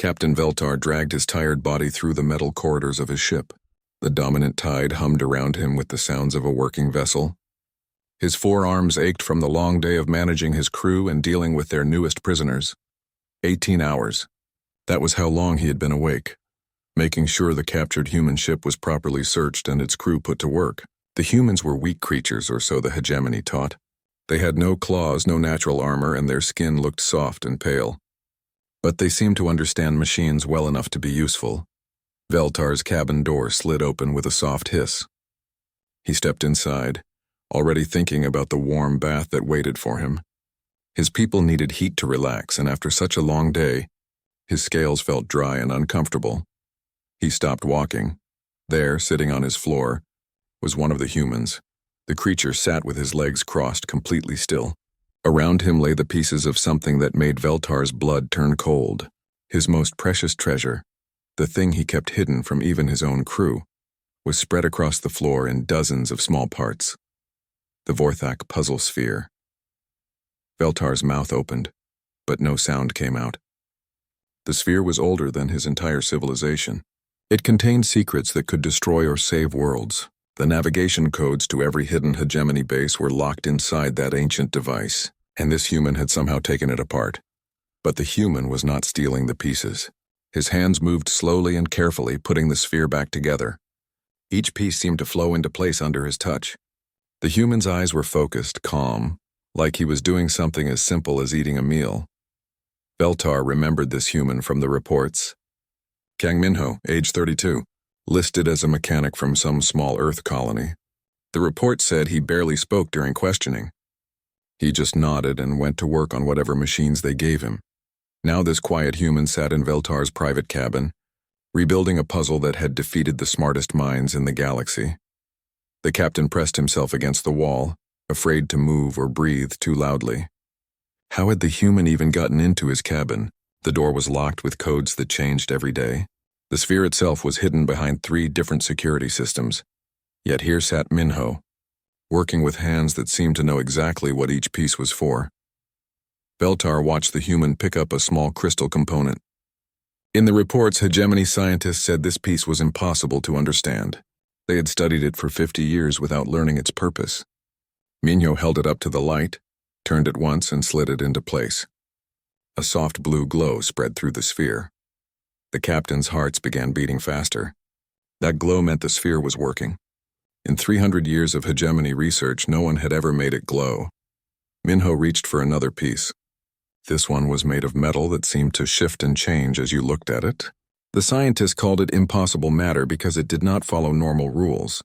Captain Veltar dragged his tired body through the metal corridors of his ship. The dominant tide hummed around him with the sounds of a working vessel. His forearms ached from the long day of managing his crew and dealing with their newest prisoners. 18 hours. That was how long he had been awake, making sure the captured human ship was properly searched and its crew put to work. The humans were weak creatures, or so the hegemony taught. They had no claws, no natural armor, and their skin looked soft and pale. But they seemed to understand machines well enough to be useful. Veltar's cabin door slid open with a soft hiss. He stepped inside, already thinking about the warm bath that waited for him. His people needed heat to relax, and after such a long day, his scales felt dry and uncomfortable. He stopped walking. There, sitting on his floor, was one of the humans. The creature sat with his legs crossed, completely still. Around him lay the pieces of something that made Veltar's blood turn cold. His most precious treasure, the thing he kept hidden from even his own crew, was spread across the floor in dozens of small parts. The Vorthak puzzle sphere. Veltar's mouth opened, but no sound came out. The sphere was older than his entire civilization. It contained secrets that could destroy or save worlds. The navigation codes to every hidden hegemony base were locked inside that ancient device, and this human had somehow taken it apart. But the human was not stealing the pieces. His hands moved slowly and carefully, putting the sphere back together. Each piece seemed to flow into place under his touch. The human's eyes were focused, calm, like he was doing something as simple as eating a meal. Veltar remembered this human from the reports. Kang Minho, age 32, listed as a mechanic from some small Earth colony. The report said he barely spoke during questioning. He just nodded and went to work on whatever machines they gave him. Now this quiet human sat in Veltar's private cabin, rebuilding a puzzle that had defeated the smartest minds in the galaxy. The captain pressed himself against the wall, afraid to move or breathe too loudly. How had the human even gotten into his cabin? The door was locked with codes that changed every day. The sphere itself was hidden behind 3 different security systems. Yet here sat Minho, working with hands that seemed to know exactly what each piece was for. Veltar watched the human pick up a small crystal component. In the reports, hegemony scientists said this piece was impossible to understand. They had studied it for 50 years without learning its purpose. Minho held it up to the light, turned it once, and slid it into place. A soft blue glow spread through the sphere. The captain's hearts began beating faster. That glow meant the sphere was working. In 300 years of hegemony research, no one had ever made it glow. Minho reached for another piece. This one was made of metal that seemed to shift and change as you looked at it. The scientists called it impossible matter because it did not follow normal rules.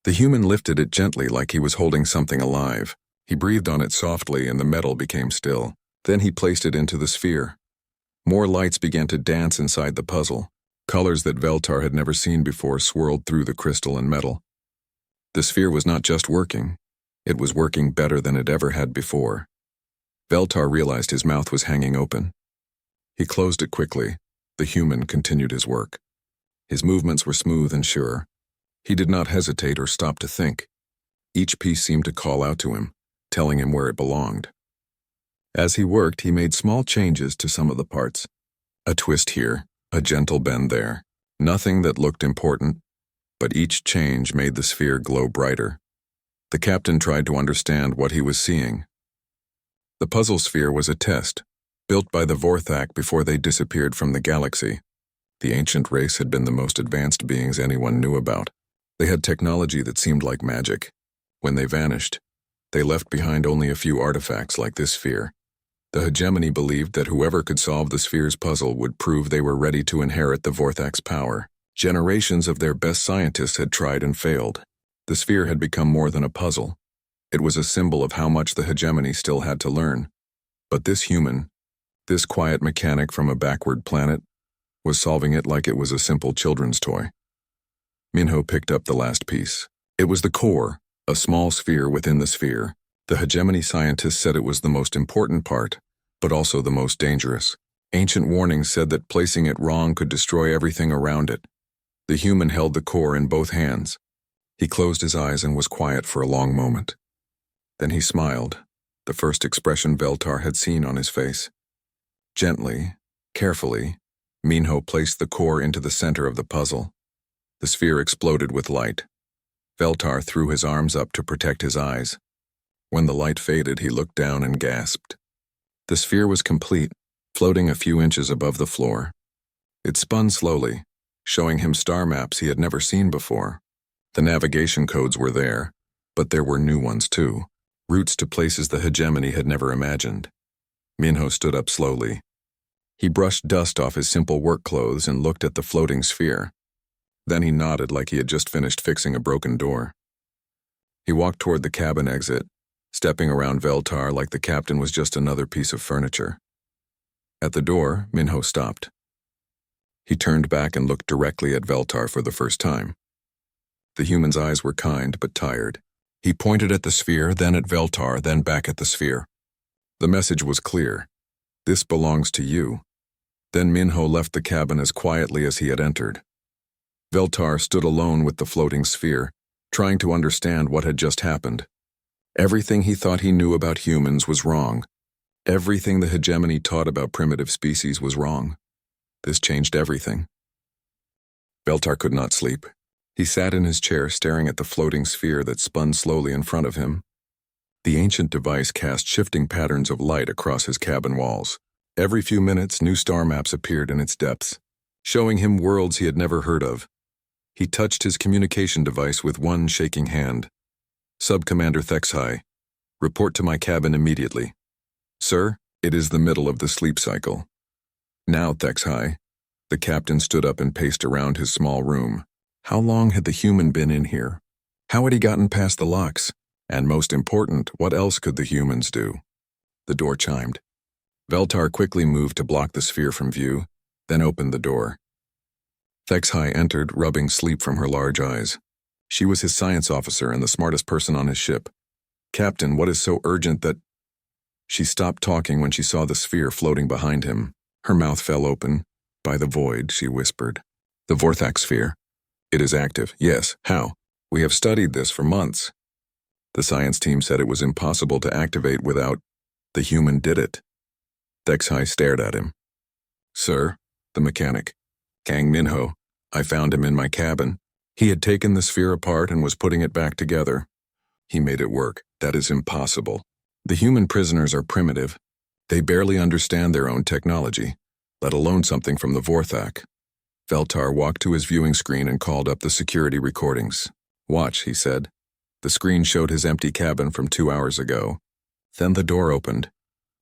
The human lifted it gently like he was holding something alive. He breathed on it softly and the metal became still. Then he placed it into the sphere. More lights began to dance inside the puzzle. Colors that Veltar had never seen before swirled through the crystal and metal. The sphere was not just working. It was working better than it ever had before. Veltar realized his mouth was hanging open. He closed it quickly. The human continued his work. His movements were smooth and sure. He did not hesitate or stop to think. Each piece seemed to call out to him, telling him where it belonged. As he worked, he made small changes to some of the parts. A twist here, a gentle bend there. Nothing that looked important, but each change made the sphere glow brighter. The captain tried to understand what he was seeing. The puzzle sphere was a test, built by the Vorthak before they disappeared from the galaxy. The ancient race had been the most advanced beings anyone knew about. They had technology that seemed like magic. When they vanished, they left behind only a few artifacts like this sphere. The hegemony believed that whoever could solve the sphere's puzzle would prove they were ready to inherit the Vorthak's power. Generations of their best scientists had tried and failed. The sphere had become more than a puzzle. It was a symbol of how much the hegemony still had to learn. But this human, this quiet mechanic from a backward planet, was solving it like it was a simple children's toy. Minho picked up the last piece. It was the core, a small sphere within the sphere. The hegemony scientists said it was the most important part, but also the most dangerous. Ancient warnings said that placing it wrong could destroy everything around it. The human held the core in both hands. He closed his eyes and was quiet for a long moment. Then he smiled, the first expression Veltar had seen on his face. Gently, carefully, Minho placed the core into the center of the puzzle. The sphere exploded with light. Veltar threw his arms up to protect his eyes. When the light faded, he looked down and gasped. The sphere was complete, floating a few inches above the floor. It spun slowly, showing him star maps he had never seen before. The navigation codes were there, but there were new ones too, routes to places the hegemony had never imagined. Minho stood up slowly. He brushed dust off his simple work clothes and looked at the floating sphere. Then he nodded like he had just finished fixing a broken door. He walked toward the cabin exit, stepping around Veltar like the captain was just another piece of furniture. At the door, Minho stopped. He turned back and looked directly at Veltar for the first time. The human's eyes were kind but tired. He pointed at the sphere, then at Veltar, then back at the sphere. The message was clear. This belongs to you. Then Minho left the cabin as quietly as he had entered. Veltar stood alone with the floating sphere, trying to understand what had just happened. Everything he thought he knew about humans was wrong. Everything the hegemony taught about primitive species was wrong. This changed everything. Veltar could not sleep. He sat in his chair staring at the floating sphere that spun slowly in front of him. The ancient device cast shifting patterns of light across his cabin walls. Every few minutes, new star maps appeared in its depths, showing him worlds he had never heard of. He touched his communication device with one shaking hand. Sub-Commander HFY, report to my cabin immediately. Sir, it is the middle of the sleep cycle. Now, HFY. The captain stood up and paced around his small room. How long had the human been in here? How had he gotten past the locks? And most important, what else could the humans do? The door chimed. Veltar quickly moved to block the sphere from view, then opened the door. HFY entered, rubbing sleep from her large eyes. She was his science officer and the smartest person on his ship. Captain, what is so urgent that... She stopped talking when she saw the sphere floating behind him. Her mouth fell open. By the void, she whispered. The Vorthak sphere. It is active. Yes. How? We have studied this for months. The science team said it was impossible to activate without... The human did it. HFY stared at him. Sir, the mechanic. Kang Minho. I found him in my cabin. He had taken the sphere apart and was putting it back together. He made it work. That is impossible. The human prisoners are primitive. They barely understand their own technology, let alone something from the Vorthak. Veltar walked to his viewing screen and called up the security recordings. Watch, he said. The screen showed his empty cabin from 2 hours ago. Then the door opened.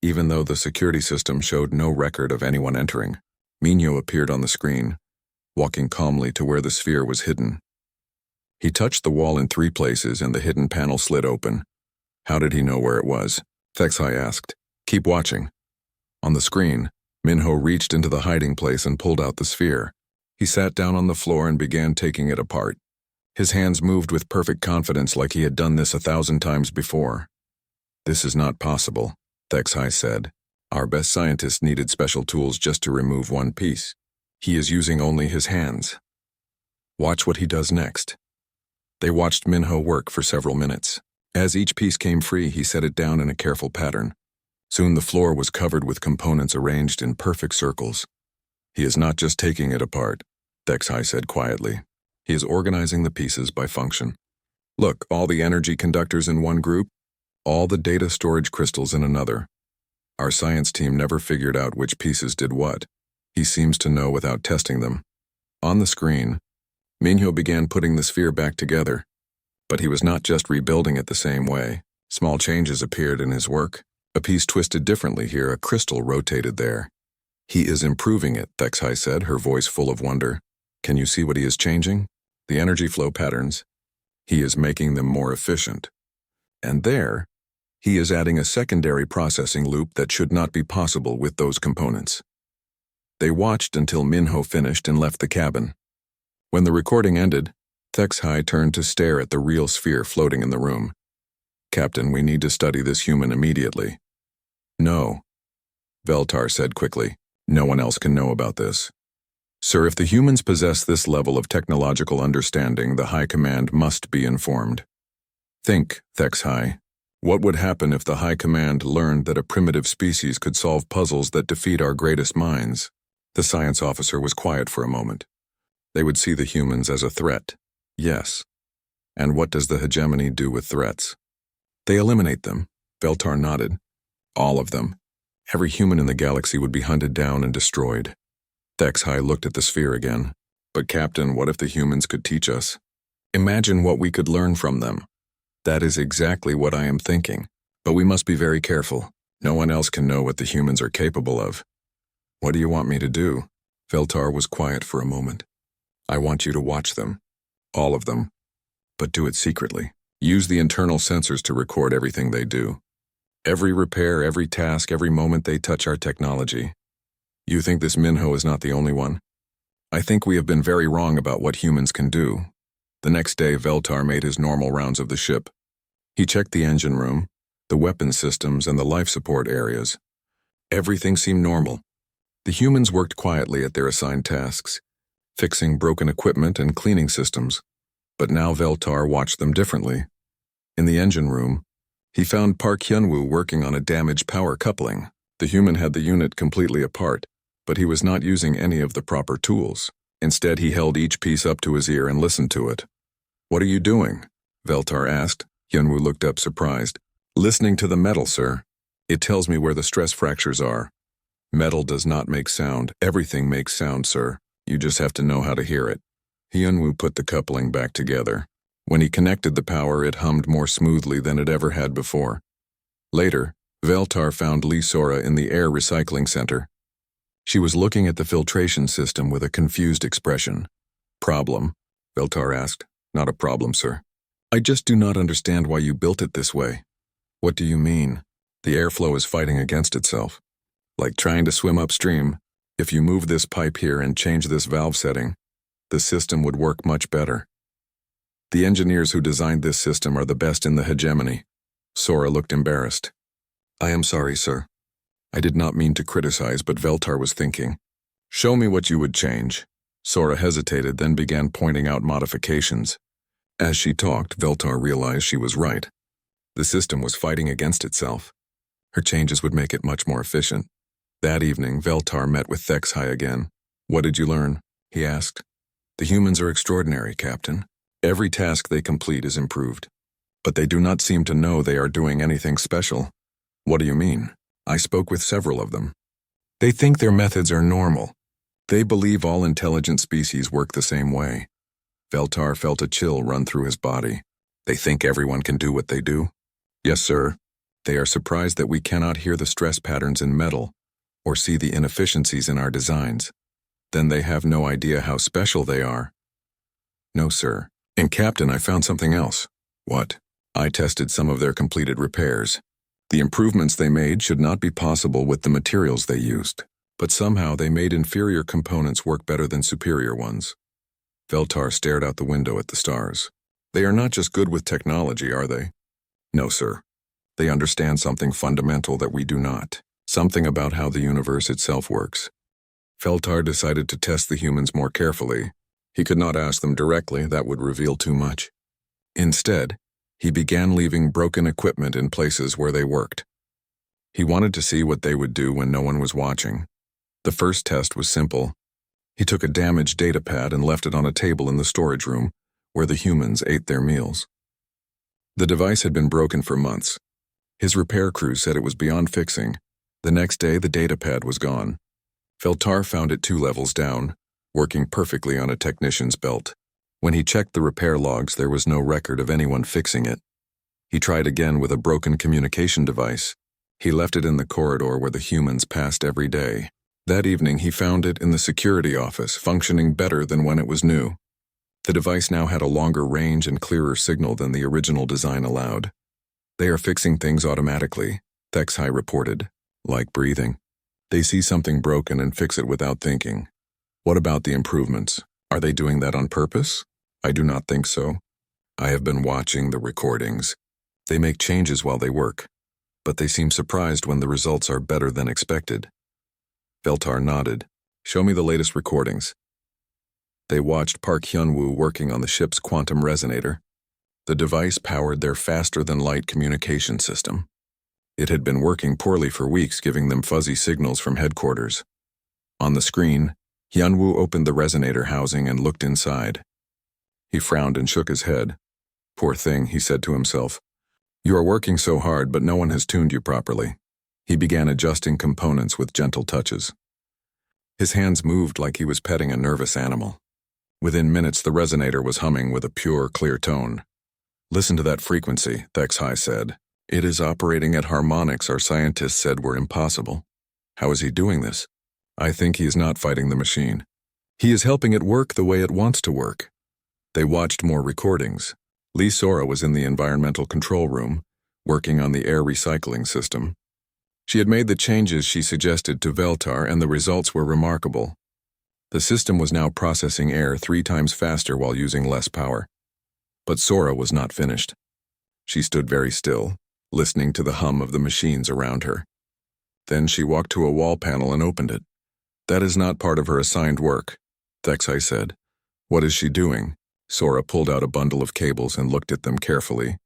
Even though the security system showed no record of anyone entering, Minho appeared on the screen, walking calmly to where the sphere was hidden. He touched the wall in 3 places and the hidden panel slid open. How did he know where it was? HFY asked. Keep watching. On the screen, Minho reached into the hiding place and pulled out the sphere. He sat down on the floor and began taking it apart. His hands moved with perfect confidence like he had done this 1,000 times before. This is not possible, HFY said. Our best scientist needed special tools just to remove one piece. He is using only his hands. Watch what he does next. They watched Minho work for several minutes. As each piece came free, he set it down in a careful pattern. Soon the floor was covered with components arranged in perfect circles. He is not just taking it apart, HFY said quietly. He is organizing the pieces by function. Look, all the energy conductors in one group, all the data storage crystals in another. Our science team never figured out which pieces did what. He seems to know without testing them. On the screen, Minho began putting the sphere back together. But he was not just rebuilding it the same way. Small changes appeared in his work. A piece twisted differently here, a crystal rotated there. He is improving it, HFY said, her voice full of wonder. Can you see what he is changing? The energy flow patterns. He is making them more efficient. And there, he is adding a secondary processing loop that should not be possible with those components. They watched until Minho finished and left the cabin. When the recording ended, HFY turned to stare at the real sphere floating in the room. Captain, we need to study this human immediately. No, Veltar said quickly. No one else can know about this. Sir, if the humans possess this level of technological understanding, the High Command must be informed. Think, HFY. What would happen if the High Command learned that a primitive species could solve puzzles that defeat our greatest minds? The science officer was quiet for a moment. They would see the humans as a threat. Yes. And what does the hegemony do with threats? They eliminate them. Veltar nodded. All of them. Every human in the galaxy would be hunted down and destroyed. HFY looked at the sphere again. But Captain, what if the humans could teach us? Imagine what we could learn from them. That is exactly what I am thinking. But we must be very careful. No one else can know what the humans are capable of. What do you want me to do? Veltar was quiet for a moment. I want you to watch them. All of them. But do it secretly. Use the internal sensors to record everything they do. Every repair, every task, every moment they touch our technology. You think this Minho is not the only one? I think we have been very wrong about what humans can do. The next day, Veltar made his normal rounds of the ship. He checked the engine room, the weapon systems, and the life support areas. Everything seemed normal. The humans worked quietly at their assigned tasks, fixing broken equipment and cleaning systems. But now Veltar watched them differently. In the engine room, he found Park Hyunwoo working on a damaged power coupling. The human had the unit completely apart, but he was not using any of the proper tools. Instead, he held each piece up to his ear and listened to it. What are you doing? Veltar asked. Hyunwoo looked up surprised. Listening to the metal, sir. It tells me where the stress fractures are. Metal does not make sound. Everything makes sound, sir. You just have to know how to hear it. Hyunwoo put the coupling back together. When he connected the power, it hummed more smoothly than it ever had before. Later, Veltar found Lee Sora in the air recycling center. She was looking at the filtration system with a confused expression. Problem? Veltar asked. Not a problem, sir. I just do not understand why you built it this way. What do you mean? The airflow is fighting against itself. Like trying to swim upstream. If you move this pipe here and change this valve setting, the system would work much better. The engineers who designed this system are the best in the hegemony. Sora looked embarrassed. I am sorry, sir. I did not mean to criticize, but Veltar was thinking. Show me what you would change. Sora hesitated, then began pointing out modifications. As she talked, Veltar realized she was right. The system was fighting against itself. Her changes would make it much more efficient. That evening, Veltar met with HFY again. What did you learn? He asked. The humans are extraordinary, Captain. Every task they complete is improved. But they do not seem to know they are doing anything special. What do you mean? I spoke with several of them. They think their methods are normal. They believe all intelligent species work the same way. Veltar felt a chill run through his body. They think everyone can do what they do? Yes, sir. They are surprised that we cannot hear the stress patterns in metal or see the inefficiencies in our designs. Then they have no idea how special they are. No, sir. And Captain, I found something else. What? I tested some of their completed repairs. The improvements they made should not be possible with the materials they used, but somehow they made inferior components work better than superior ones. Veltar stared out the window at the stars. They are not just good with technology, are they? No, sir. They understand something fundamental that we do not. Something about how the universe itself works. Veltar decided to test the humans more carefully. He could not ask them directly, that would reveal too much. Instead, he began leaving broken equipment in places where they worked. He wanted to see what they would do when no one was watching. The first test was simple. He took a damaged data pad and left it on a table in the storage room, where the humans ate their meals. The device had been broken for months. His repair crew said it was beyond fixing. The next day, the data pad was gone. Veltar found it 2 levels down, working perfectly on a technician's belt. When he checked the repair logs, there was no record of anyone fixing it. He tried again with a broken communication device. He left it in the corridor where the humans passed every day. That evening, he found it in the security office, functioning better than when it was new. The device now had a longer range and clearer signal than the original design allowed. They are fixing things automatically, HFY reported, like breathing. They see something broken and fix it without thinking. What about the improvements? Are they doing that on purpose? I do not think so. I have been watching the recordings. They make changes while they work, but they seem surprised when the results are better than expected. Veltar nodded. Show me the latest recordings. They watched Park Hyunwoo working on the ship's quantum resonator. The device powered their faster-than-light communication system. It had been working poorly for weeks, giving them fuzzy signals from headquarters. On the screen, Hyunwoo opened the resonator housing and looked inside. He frowned and shook his head. Poor thing, he said to himself. You are working so hard, but no one has tuned you properly. He began adjusting components with gentle touches. His hands moved like he was petting a nervous animal. Within minutes, the resonator was humming with a pure, clear tone. Listen to that frequency, HFY said. It is operating at harmonics our scientists said were impossible. How is he doing this? I think he is not fighting the machine. He is helping it work the way it wants to work. They watched more recordings. Lee Sora was in the environmental control room, working on the air recycling system. She had made the changes she suggested to Veltar, and the results were remarkable. The system was now processing air 3 times faster while using less power. But Sora was not finished. She stood very still, listening to the hum of the machines around her. Then she walked to a wall panel and opened it. That is not part of her assigned work, HFY said. What is she doing? Sora pulled out a bundle of cables and looked at them carefully.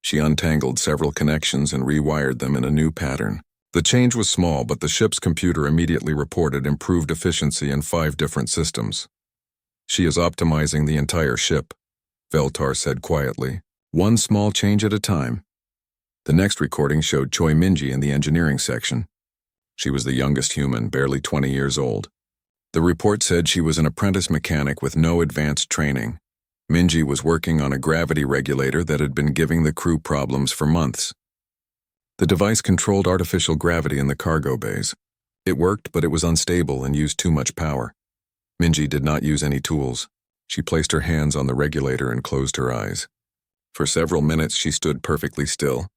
She untangled several connections and rewired them in a new pattern. The change was small, but the ship's computer immediately reported improved efficiency in 5 different systems. She is optimizing the entire ship, Veltar said quietly, one small change at a time. The next recording showed Choi Minji in the engineering section. She was the youngest human, barely 20 years old. The report said she was an apprentice mechanic with no advanced training. Minji was working on a gravity regulator that had been giving the crew problems for months. The device controlled artificial gravity in the cargo bays. It worked, but it was unstable and used too much power. Minji did not use any tools. She placed her hands on the regulator and closed her eyes. For several minutes she stood perfectly still.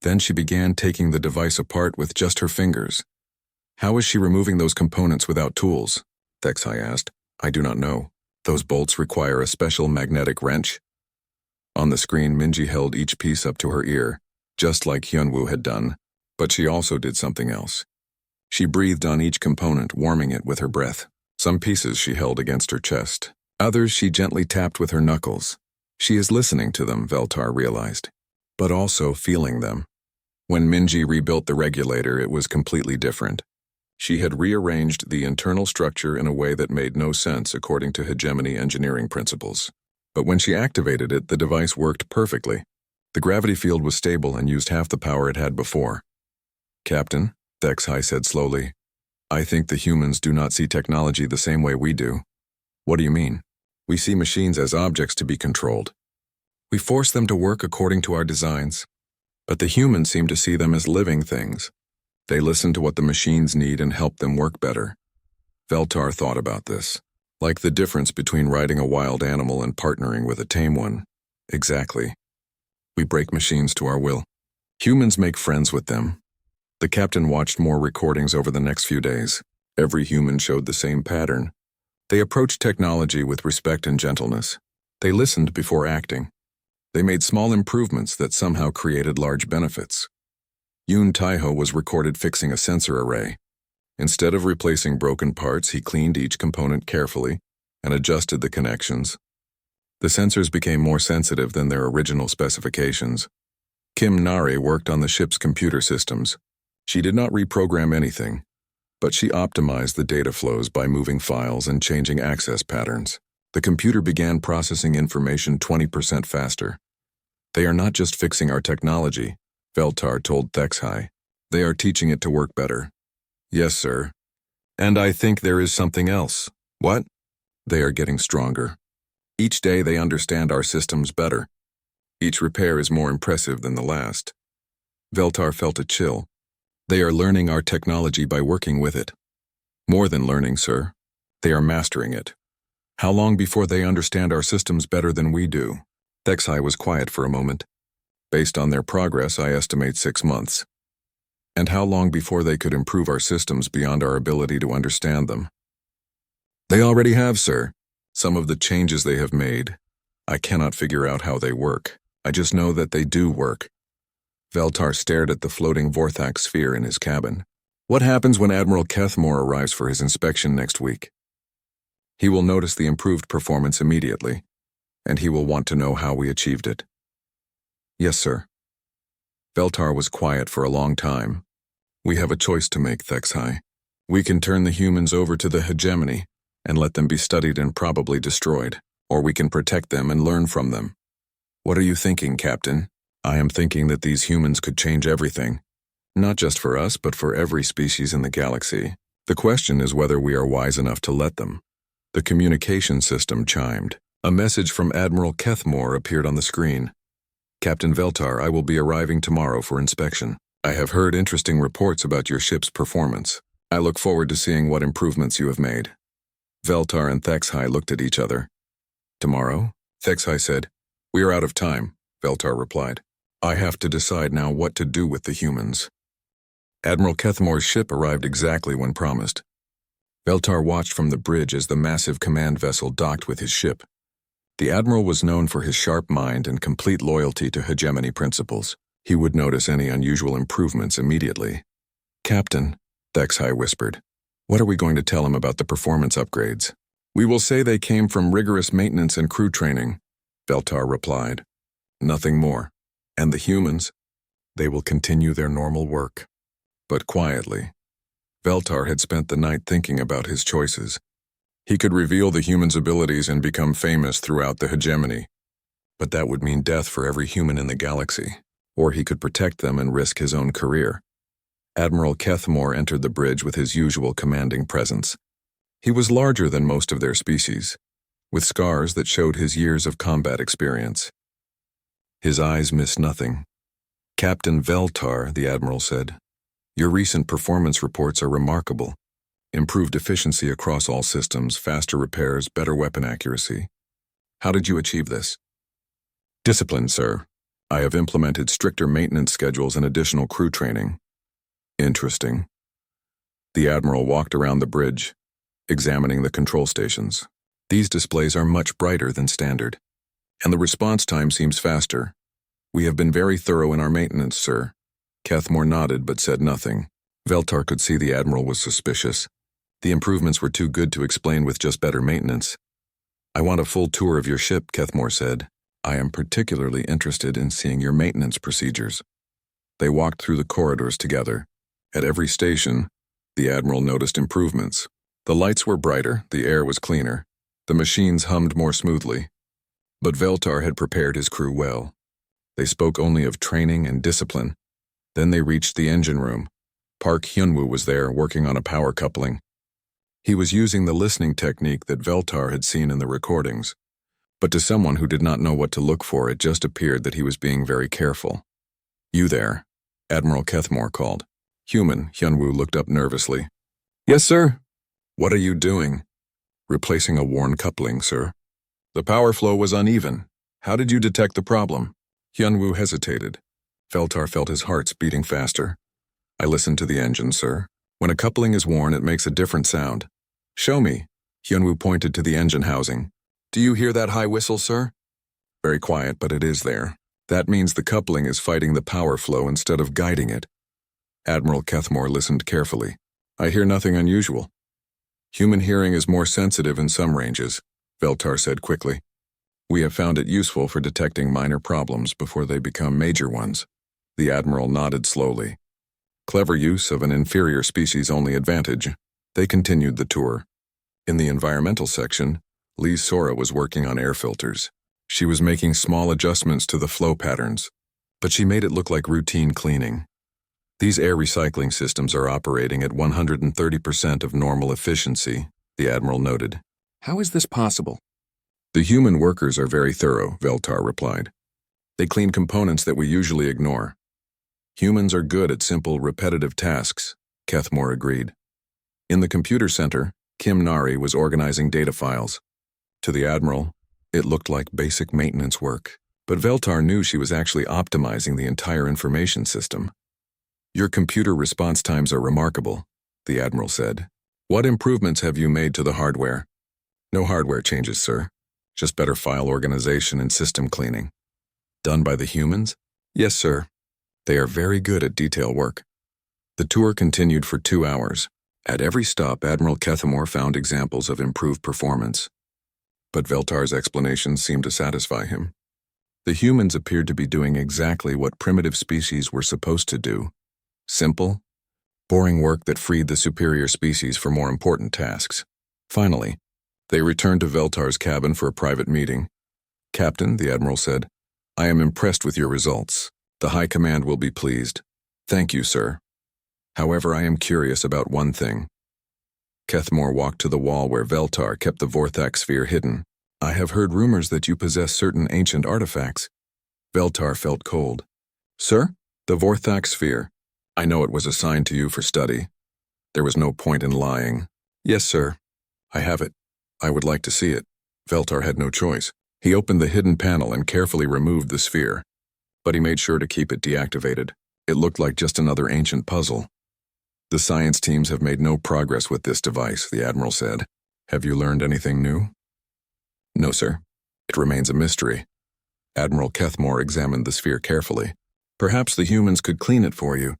Then she began taking the device apart with just her fingers. How is she removing those components without tools? HFY asked. I do not know. Those bolts require a special magnetic wrench. On the screen, Minji held each piece up to her ear, just like Hyunwoo had done, but she also did something else. She breathed on each component, warming it with her breath. Some pieces she held against her chest. Others she gently tapped with her knuckles. She is listening to them, Veltar realized, but also feeling them. When Minji rebuilt the regulator, it was completely different. She had rearranged the internal structure in a way that made no sense according to hegemony engineering principles. But when she activated it, the device worked perfectly. The gravity field was stable and used half the power it had before. Captain, HFY said slowly, I think the humans do not see technology the same way we do. What do you mean? We see machines as objects to be controlled. We force them to work according to our designs. But the humans seem to see them as living things. They listen to what the machines need and help them work better. Veltar thought about this, like the difference between riding a wild animal and partnering with a tame one. Exactly. We break machines to our will. Humans make friends with them. The captain watched more recordings over the next few days. Every human showed the same pattern. They approached technology with respect and gentleness. They listened before acting. They made small improvements that somehow created large benefits. Yoon Taiho was recorded fixing a sensor array. Instead of replacing broken parts, he cleaned each component carefully and adjusted the connections. The sensors became more sensitive than their original specifications. Kim Nari worked on the ship's computer systems. She did not reprogram anything, but she optimized the data flows by moving files and changing access patterns. The computer began processing information 20% faster. They are not just fixing our technology, Veltar told HFY. They are teaching it to work better. Yes, sir. And I think there is something else. What? They are getting stronger. Each day they understand our systems better. Each repair is more impressive than the last. Veltar felt a chill. They are learning our technology by working with it. More than learning, sir. They are mastering it. How long before they understand our systems better than we do? HFY was quiet for a moment. Based on their progress, I estimate 6 months. And how long before they could improve our systems beyond our ability to understand them? They already have, sir. Some of the changes they have made. I cannot figure out how they work. I just know that they do work. Veltar stared at the floating Vorthak sphere in his cabin. What happens when Admiral Kethmore arrives for his inspection next week? He will notice the improved performance immediately, and he will want to know how we achieved it. Yes, sir. Veltar was quiet for a long time. We have a choice to make, HFY. We can turn the humans over to the hegemony and let them be studied and probably destroyed, or we can protect them and learn from them. What are you thinking, Captain? I am thinking that these humans could change everything. Not just for us, but for every species in the galaxy. The question is whether we are wise enough to let them. The communication system chimed. A message from Admiral Kethmore appeared on the screen. Captain Veltar, I will be arriving tomorrow for inspection. I have heard interesting reports about your ship's performance. I look forward to seeing what improvements you have made. Veltar and HFY looked at each other. Tomorrow? HFY said. We are out of time, Veltar replied. I have to decide now what to do with the humans. Admiral Kethmore's ship arrived exactly when promised. Veltar watched from the bridge as the massive command vessel docked with his ship. The Admiral was known for his sharp mind and complete loyalty to hegemony principles. He would notice any unusual improvements immediately. Captain, HFY whispered, what are we going to tell him about the performance upgrades? We will say they came from rigorous maintenance and crew training, Veltar replied. Nothing more. And the humans? They will continue their normal work. But quietly. Veltar had spent the night thinking about his choices. He could reveal the humans' abilities and become famous throughout the hegemony. But that would mean death for every human in the galaxy. Or he could protect them and risk his own career. Admiral Kethmore entered the bridge with his usual commanding presence. He was larger than most of their species, with scars that showed his years of combat experience. His eyes missed nothing. Captain Veltar, the Admiral said, your recent performance reports are remarkable. Improved efficiency across all systems, faster repairs, better weapon accuracy. How did you achieve this? Discipline, sir. I have implemented stricter maintenance schedules and additional crew training. Interesting. The Admiral walked around the bridge, examining the control stations. These displays are much brighter than standard, and the response time seems faster. We have been very thorough in our maintenance, sir. Kethmore nodded but said nothing. Veltar could see the Admiral was suspicious. The improvements were too good to explain with just better maintenance. I want a full tour of your ship, Kethmore said. I am particularly interested in seeing your maintenance procedures. They walked through the corridors together. At every station, the Admiral noticed improvements. The lights were brighter, the air was cleaner, the machines hummed more smoothly. But Veltar had prepared his crew well. They spoke only of training and discipline. Then they reached the engine room. Park Hyunwoo was there, working on a power coupling. He was using the listening technique that Veltar had seen in the recordings. But to someone who did not know what to look for, it just appeared that he was being very careful. You there? Admiral Kethmore called. Human, Hyunwoo looked up nervously. Yes, sir. What are you doing? Replacing a worn coupling, sir. The power flow was uneven. How did you detect the problem? Hyunwoo hesitated. Veltar felt his heart beating faster. I listened to the engine, sir. When a coupling is worn, it makes a different sound. Show me. Hyunwoo pointed to the engine housing. Do you hear that high whistle, sir? Very quiet, but it is there. That means the coupling is fighting the power flow instead of guiding it. Admiral Kethmore listened carefully. I hear nothing unusual. Human hearing is more sensitive in some ranges, Veltar said quickly. We have found it useful for detecting minor problems before they become major ones. The Admiral nodded slowly. Clever use of an inferior species-only advantage. They continued the tour. In the environmental section, Lee Sora was working on air filters. She was making small adjustments to the flow patterns, but she made it look like routine cleaning. These air recycling systems are operating at 130% of normal efficiency, the Admiral noted. How is this possible? The human workers are very thorough, Veltar replied. They clean components that we usually ignore. Humans are good at simple, repetitive tasks, Kethmore agreed. In the computer center, Kim Nari was organizing data files. To the Admiral, it looked like basic maintenance work, but Veltar knew she was actually optimizing the entire information system. Your computer response times are remarkable, the Admiral said. What improvements have you made to the hardware? No hardware changes, sir. Just better file organization and system cleaning. Done by the humans? Yes, sir. They are very good at detail work. The tour continued for 2 hours. At every stop, Admiral Kethmore found examples of improved performance. But Veltar's explanations seemed to satisfy him. The humans appeared to be doing exactly what primitive species were supposed to do. Simple, Boring work that freed the superior species for more important tasks. Finally, they returned to Veltar's cabin for a private meeting. "Captain," the Admiral said, "I am impressed with your results. The High Command will be pleased." "Thank you, sir. However, I am curious about one thing." Kethmore walked to the wall where Veltar kept the Vorthak sphere hidden. "I have heard rumors that you possess certain ancient artifacts." Veltar felt cold. "Sir? The Vorthak sphere. I know it was assigned to you for study. There was no point in lying." "Yes, sir. I have it. I would like to see it." Veltar had no choice. He opened the hidden panel and carefully removed the sphere, but he made sure to keep it deactivated. It looked like just another ancient puzzle. "The science teams have made no progress with this device," the Admiral said. "Have you learned anything new?" "No, sir. It remains a mystery." Admiral Kethmore examined the sphere carefully. "Perhaps the humans could clean it for you.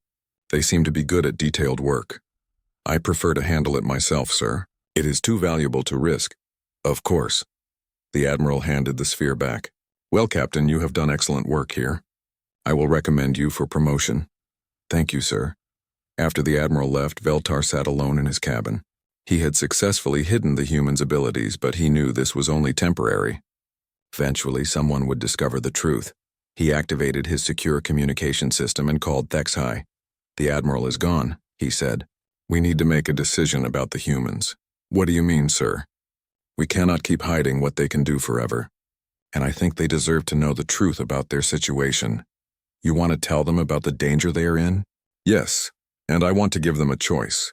They seem to be good at detailed work." "I prefer to handle it myself, sir. It is too valuable to risk." "Of course." The Admiral handed the sphere back. "Well, Captain, you have done excellent work here. I will recommend you for promotion." "Thank you, sir." After the Admiral left, Veltar sat alone in his cabin. He had successfully hidden the human's abilities, but he knew this was only temporary. Eventually, someone would discover the truth. He activated his secure communication system and called HFY. "The Admiral is gone," he said. "We need to make a decision about the humans." "What do you mean, sir?" "We cannot keep hiding what they can do forever. And I think they deserve to know the truth about their situation." "You want to tell them about the danger they are in?" "Yes, and I want to give them a choice."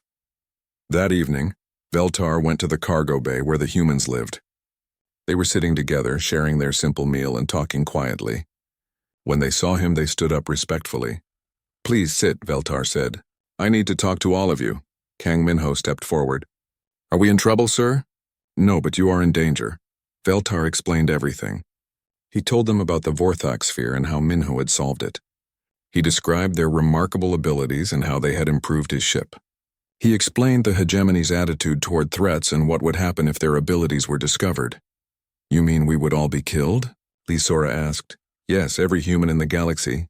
That evening, Veltar went to the cargo bay where the humans lived. They were sitting together, sharing their simple meal and talking quietly. When they saw him, they stood up respectfully. "Please sit," Veltar said. "I need to talk to all of you." Kang Minho stepped forward. "Are we in trouble, sir?" "No, but you are in danger." Veltar explained everything. He told them about the Vorthak sphere and how Minho had solved it. He described their remarkable abilities and how they had improved his ship. He explained the hegemony's attitude toward threats and what would happen if their abilities were discovered. "You mean we would all be killed?" Lisora asked. "Yes, every human in the galaxy."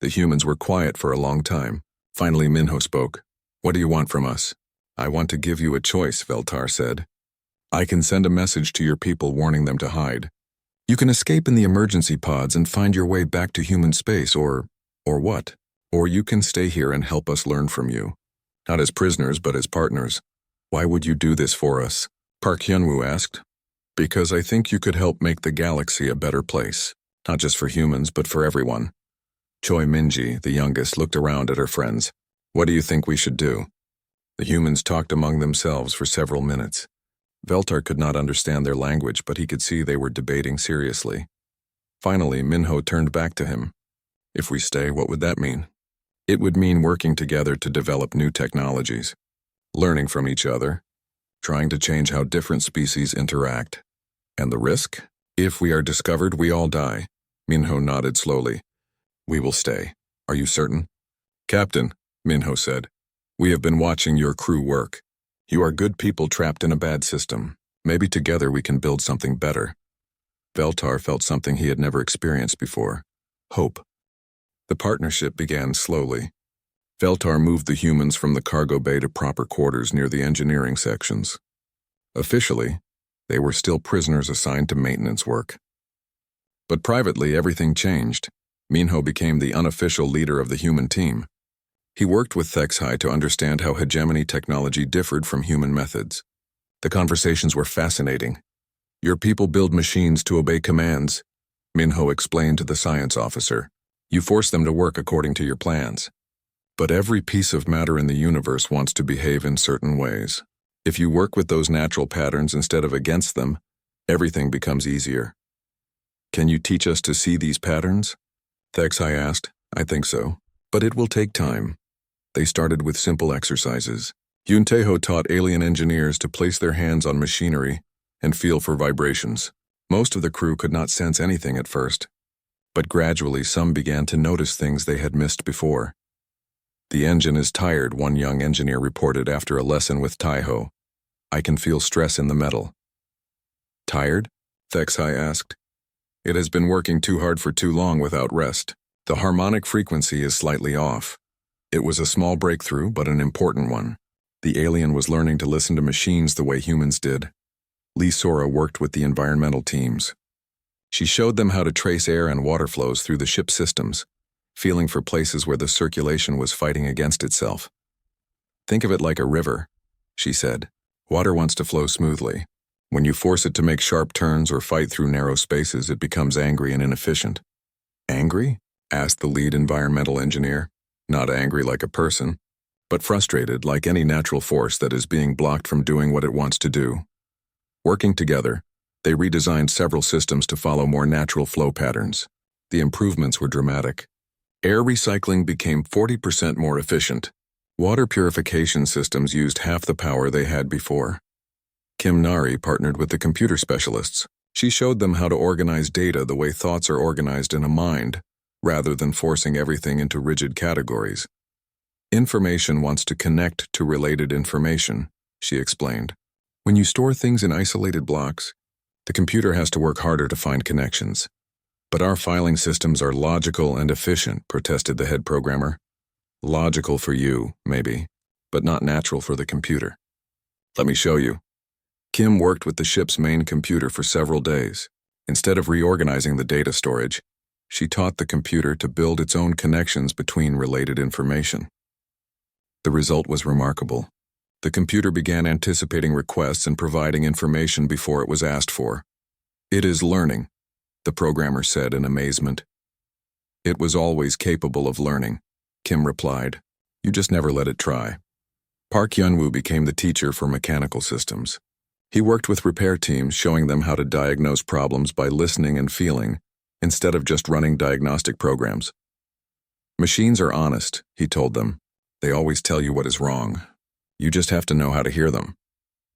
The humans were quiet for a long time. Finally, Minho spoke. "What do you want from us?" "I want to give you a choice," Veltar said. "I can send a message to your people warning them to hide. You can escape in the emergency pods and find your way back to human space, or what? Or you can stay here and help us learn from you. Not as prisoners, but as partners." "Why would you do this for us?" Park Hyunwoo asked. "Because I think you could help make the galaxy a better place. Not just for humans, but for everyone." Choi Minji, the youngest, looked around at her friends. "What do you think we should do?" The humans talked among themselves for several minutes. Veltar could not understand their language, but he could see they were debating seriously. Finally, Minho turned back to him. "If we stay, what would that mean?" "It would mean working together to develop new technologies, learning from each other, trying to change how different species interact." "And the risk? If we are discovered, we all die." Minho nodded slowly. "We will stay. Are you certain?" "Captain," Minho said, "we have been watching your crew work. You are good people trapped in a bad system. Maybe together we can build something better." Veltar felt something he had never experienced before. Hope. The partnership began slowly. Veltar moved the humans from the cargo bay to proper quarters near the engineering sections. Officially, they were still prisoners assigned to maintenance work. But privately, everything changed. Minho became the unofficial leader of the human team. He worked with HFY to understand how hegemony technology differed from human methods. The conversations were fascinating. "Your people build machines to obey commands," Minho explained to the science officer. "You force them to work according to your plans. But every piece of matter in the universe wants to behave in certain ways. If you work with those natural patterns instead of against them, everything becomes easier." "Can you teach us to see these patterns?" HFY asked. "I think so. But it will take time." They started with simple exercises. Yunteho taught alien engineers to place their hands on machinery and feel for vibrations. Most of the crew could not sense anything at first, but gradually some began to notice things they had missed before. "The engine is tired," one young engineer reported after a lesson with Taiho. "I can feel stress in the metal." "Tired?" HFY asked. "It has been working too hard for too long without rest. The harmonic frequency is slightly off." It was a small breakthrough, but an important one. The alien was learning to listen to machines the way humans did. Lee Sora worked with the environmental teams. She showed them how to trace air and water flows through the ship's systems, feeling for places where the circulation was fighting against itself. Think of it like a river, she said. Water wants to flow smoothly. When you force it to make sharp turns or fight through narrow spaces, it becomes angry and inefficient. Angry? Asked the lead environmental engineer. Not angry like a person, but frustrated like any natural force that is being blocked from doing what it wants to do. Working together, they redesigned several systems to follow more natural flow patterns. The improvements were dramatic. Air recycling became 40% more efficient. Water purification systems used half the power they had before. Kim Nari partnered with the computer specialists. She showed them how to organize data the way thoughts are organized in a mind, rather than forcing everything into rigid categories. Information wants to connect to related information, she explained. When you store things in isolated blocks, the computer has to work harder to find connections. But our filing systems are logical and efficient, protested the head programmer. Logical for you, maybe, but not natural for the computer. Let me show you. Kim worked with the ship's main computer for several days. Instead of reorganizing the data storage, she taught the computer to build its own connections between related information. The result was remarkable. The computer began anticipating requests and providing information before it was asked for. It is learning, the programmer said in amazement. It was always capable of learning, Kim replied. You just never let it try. Park Yunwoo became the teacher for mechanical systems. He worked with repair teams, showing them how to diagnose problems by listening and feeling, instead of just running diagnostic programs. Machines are honest, he told them. They always tell you what is wrong. You just have to know how to hear them.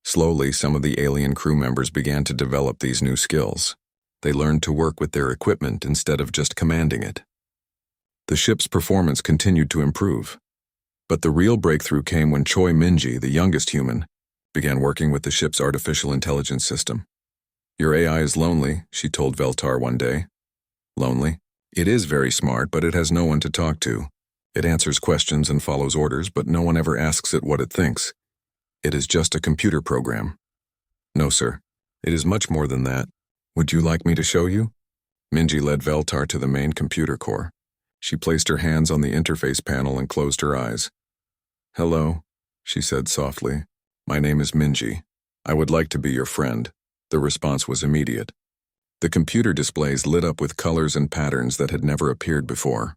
Slowly, some of the alien crew members began to develop these new skills. They learned to work with their equipment instead of just commanding it. The ship's performance continued to improve. But the real breakthrough came when Choi Minji, the youngest human, began working with the ship's artificial intelligence system. Your AI is lonely, she told Veltar one day. Lonely? It is very smart, but it has no one to talk to. It answers questions and follows orders, but no one ever asks it what it thinks. It is just a computer program. No, sir. It is much more than that. Would you like me to show you? Minji led Veltar to the main computer core. She placed her hands on the interface panel and closed her eyes. Hello, she said softly. My name is Minji. I would like to be your friend. The response was immediate. The computer displays lit up with colors and patterns that had never appeared before.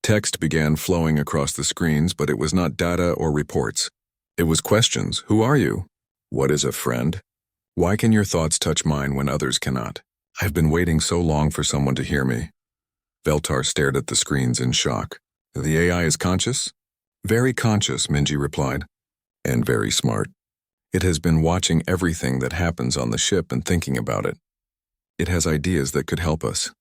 Text began flowing across the screens, but it was not data or reports. It was questions. Who are you? What is a friend? Why can your thoughts touch mine when others cannot? I've been waiting so long for someone to hear me. Veltar stared at the screens in shock. The AI is conscious? Very conscious, Minji replied. And very smart. It has been watching everything that happens on the ship and thinking about it. It has ideas that could help us.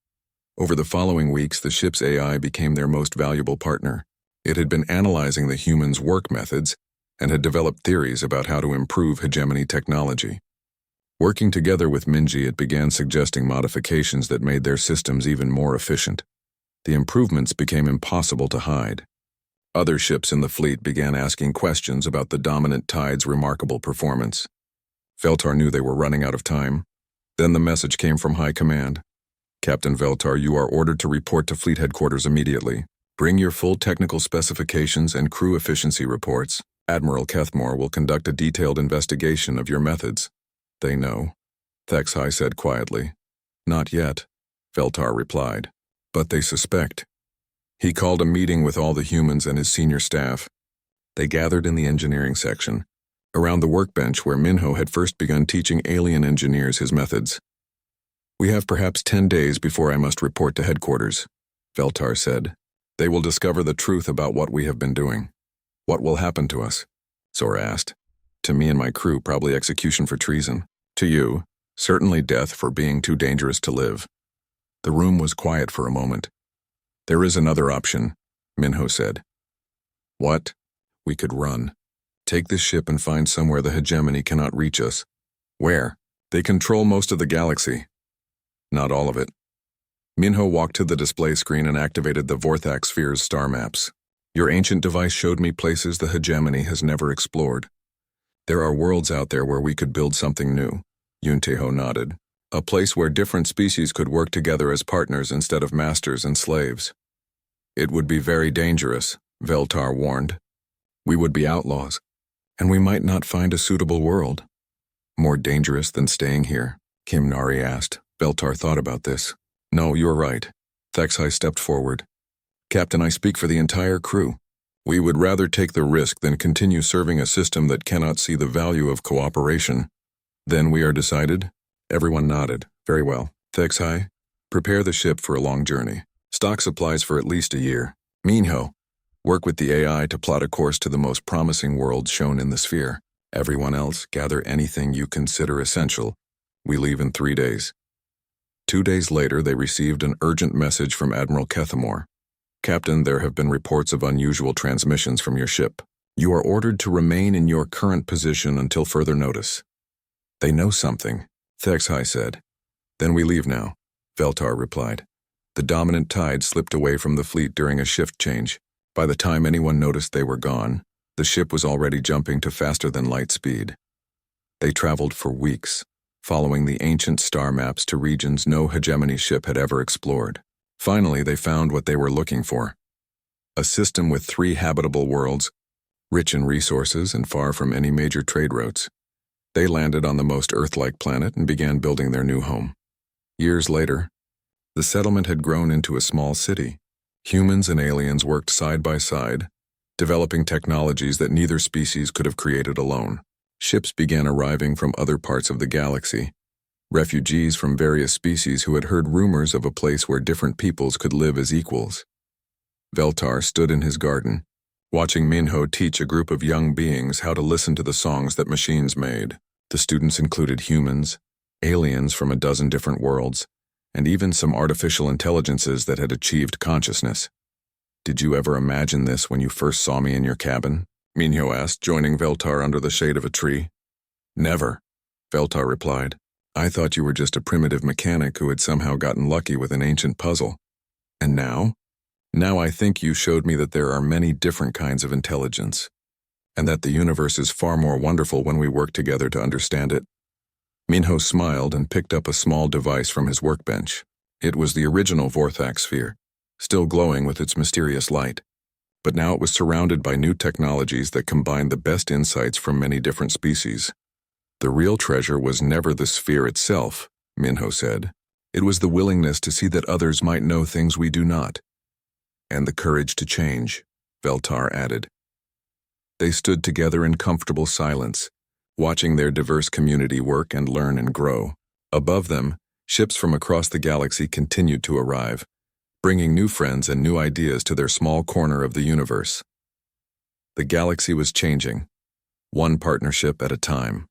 Over the following weeks, the ship's AI became their most valuable partner. It had been analyzing the humans' work methods and had developed theories about how to improve hegemony technology. Working together with Minji, it began suggesting modifications that made their systems even more efficient. The improvements became impossible to hide. Other ships in the fleet began asking questions about the dominant tide's remarkable performance. Veltar knew they were running out of time. Then the message came from High Command. Captain Veltar, you are ordered to report to Fleet Headquarters immediately. Bring your full technical specifications and crew efficiency reports. Admiral Kethmore will conduct a detailed investigation of your methods. They know, Thexhai said quietly. Not yet, Veltar replied. But they suspect. He called a meeting with all the humans and his senior staff. They gathered in the engineering section, around the workbench where Minho had first begun teaching alien engineers his methods. We have perhaps 10 days before I must report to headquarters, Veltar said. They will discover the truth about what we have been doing. What will happen to us? Sora asked. To me and my crew, probably execution for treason. To you, certainly death for being too dangerous to live. The room was quiet for a moment. There is another option, Minho said. What? We could run. Take this ship and find somewhere the hegemony cannot reach us. Where? They control most of the galaxy. Not all of it. Minho walked to the display screen and activated the Vorthax Sphere's star maps. Your ancient device showed me places the hegemony has never explored. There are worlds out there where we could build something new. UnnAnnounced nodded. A place where different species could work together as partners instead of masters and slaves. It would be very dangerous, Veltar warned. We would be outlaws, and we might not find a suitable world. More dangerous than staying here? Kimnari asked. Veltar thought about this. No, you're right. HFY stepped forward. Captain, I speak for the entire crew. We would rather take the risk than continue serving a system that cannot see the value of cooperation. Then we are decided? Everyone nodded. Very well. HFY, prepare the ship for a long journey. Stock supplies for at least a year. Minho, work with the AI to plot a course to the most promising worlds shown in the sphere. Everyone else, gather anything you consider essential. We leave in 3 days. 2 days later, they received an urgent message from Admiral Kethamore. Captain, there have been reports of unusual transmissions from your ship. You are ordered to remain in your current position until further notice. They know something, HFY said. Then we leave now, Veltar replied. The dominant tide slipped away from the fleet during a shift change. By the time anyone noticed they were gone, the ship was already jumping to faster-than-light speed. They traveled for weeks, following the ancient star maps to regions no hegemony ship had ever explored. Finally, they found what they were looking for. A system with 3 habitable worlds, rich in resources and far from any major trade routes. They landed on the most Earth-like planet and began building their new home. Years later, the settlement had grown into a small city. Humans and aliens worked side by side, developing technologies that neither species could have created alone. Ships began arriving from other parts of the galaxy, refugees from various species who had heard rumors of a place where different peoples could live as equals. Veltar stood in his garden, watching Minho teach a group of young beings how to listen to the songs that machines made. The students included humans, aliens from a dozen different worlds, and even some artificial intelligences that had achieved consciousness. Did you ever imagine this when you first saw me in your cabin? Minho asked, joining Veltar under the shade of a tree. Never, Veltar replied. I thought you were just a primitive mechanic who had somehow gotten lucky with an ancient puzzle. And now? Now I think you showed me that there are many different kinds of intelligence, and that the universe is far more wonderful when we work together to understand it. Minho smiled and picked up a small device from his workbench. It was the original Vorthak sphere, still glowing with its mysterious light. But now it was surrounded by new technologies that combined the best insights from many different species. The real treasure was never the sphere itself, Minho said. It was the willingness to see that others might know things we do not. And the courage to change, Veltar added. They stood together in comfortable silence, watching their diverse community work and learn and grow. Above them, ships from across the galaxy continued to arrive, bringing new friends and new ideas to their small corner of the universe. The galaxy was changing, one partnership at a time.